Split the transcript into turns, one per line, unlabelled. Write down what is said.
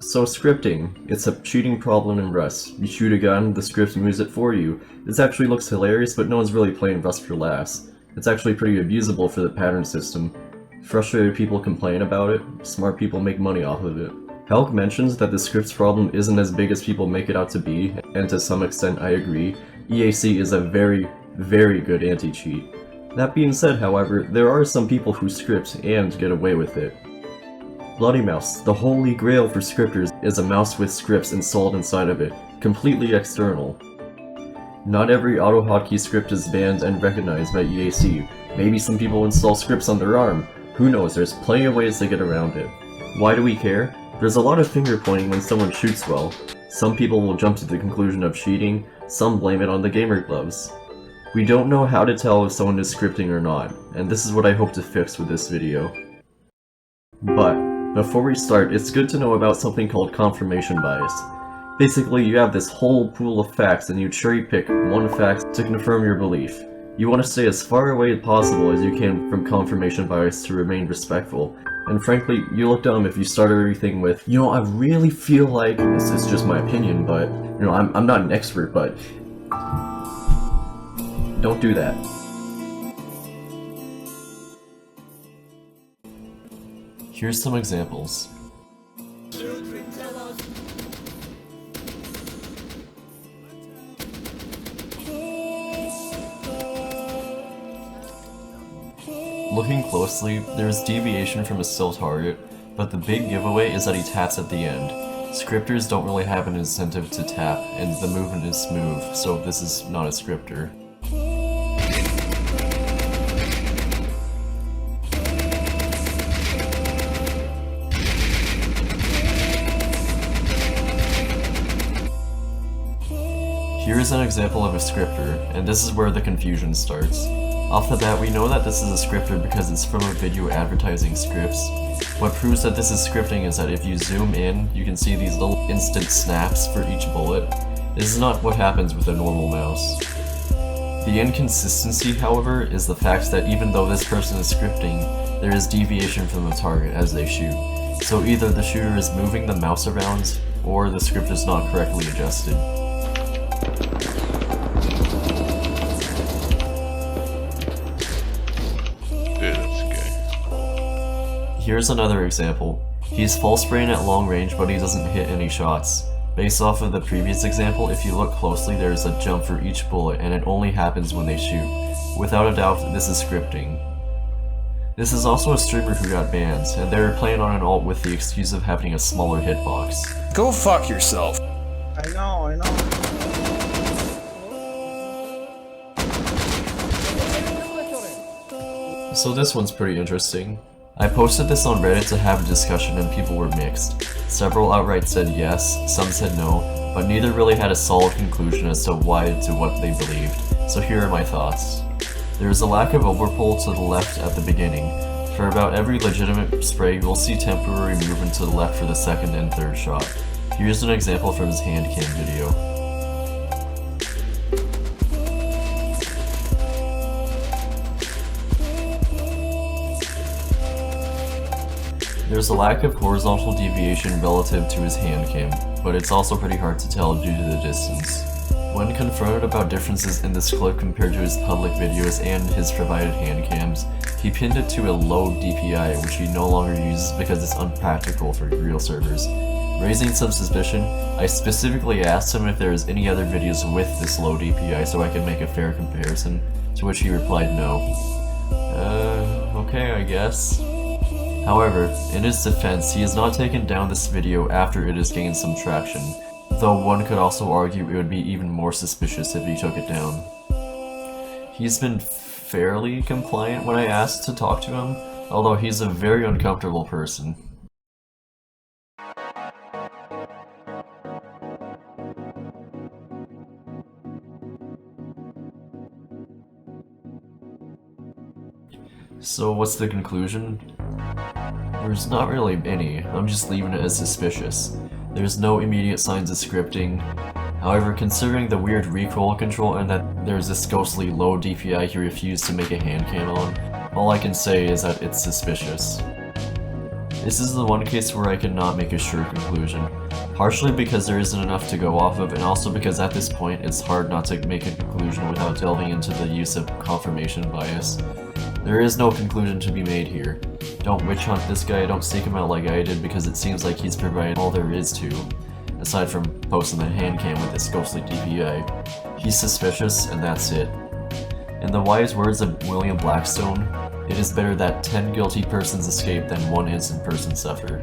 So scripting, it's a cheating problem in Rust. You shoot a gun, the script moves it for you. This actually looks hilarious, but no one's really playing Rust for laughs. It's actually pretty abusable for the pattern system. Frustrated people complain about it, smart people make money off of it. Helk mentions that the scripts problem isn't as big as people make it out to be, and to some extent I agree. EAC is a very, very good anti-cheat. That being said, however, there are some people who script and get away with it. Bloody Mouse, the holy grail for scripters, is a mouse with scripts installed inside of it, completely external. Not every auto-hotkey script is banned and recognized by EAC. Maybe some people install scripts on their ARM. Who knows, there's plenty of ways to get around it. Why do we care? There's a lot of finger pointing when someone shoots well. Some people will jump to the conclusion of cheating, some blame it on the gamer gloves. We don't know how to tell if someone is scripting or not, and this is what I hope to fix with this video. But before we start, it's good to know about something called confirmation bias. Basically, you have this whole pool of facts and you cherry pick one fact to confirm your belief. You want to stay as far away as possible as you can from confirmation bias to remain respectful. And frankly, you look dumb if you start everything with, you know, I really feel like, this is just my opinion, but, you know, I'm not an expert, but don't do that. Here's some examples. Looking closely, there's deviation from a still target, but the big giveaway is that he taps at the end. Scripters don't really have an incentive to tap, and the movement is smooth, so this is not a scripter. Here is an example of a scripter, and this is where the confusion starts. Off the bat, we know that this is a scripter because it's from a video advertising scripts. What proves that this is scripting is that if you zoom in, you can see these little instant snaps for each bullet. This is not what happens with a normal mouse. The inconsistency, however, is the fact that even though this person is scripting, there is deviation from the target as they shoot. So either the shooter is moving the mouse around, or the script is not correctly adjusted. Here's another example. He's full spraying at long range, but he doesn't hit any shots. Based off of the previous example, if you look closely, there is a jump for each bullet, and it only happens when they shoot. Without a doubt, this is scripting. This is also a streamer who got banned, and they were playing on an alt with the excuse of having a smaller hitbox.
Go fuck yourself.
I know.
So this one's pretty interesting. I posted this on Reddit to have a discussion and people were mixed. Several outright said yes, some said no, but neither really had a solid conclusion as to why to what they believed. So here are my thoughts. There is a lack of overpull to the left at the beginning. For about every legitimate spray, you'll see temporary movement to the left for the second and third shot. Here's an example from his hand cam video. There's a lack of horizontal deviation relative to his hand cam, but it's also pretty hard to tell due to the distance. When confronted about differences in this clip compared to his public videos and his provided hand cams, he pinned it to a low DPI, which he no longer uses because it's unpractical for real servers. Raising some suspicion, I specifically asked him if there is any other videos with this low DPI so I could make a fair comparison, to which he replied no. Okay, I guess. However, in his defense, he has not taken down this video after it has gained some traction, though one could also argue it would be even more suspicious if he took it down. He's been fairly compliant when I asked to talk to him, although he's a very uncomfortable person. So what's the conclusion? There's not really any, I'm just leaving it as suspicious. There's no immediate signs of scripting. However, considering the weird recoil control and that there's this ghostly low DPI he refused to make a hand cam on, all I can say is that it's suspicious. This is the one case where I cannot make a sure conclusion, partially because there isn't enough to go off of, and also because at this point it's hard not to make a conclusion without delving into the use of confirmation bias. There is no conclusion to be made here. Don't witch hunt this guy, don't seek him out like I did, because it seems like he's providing all there is to, aside from posting the hand cam with this ghostly DPI. He's suspicious, and that's it. In the wise words of William Blackstone, it is better that 10 guilty persons escape than one innocent person suffer.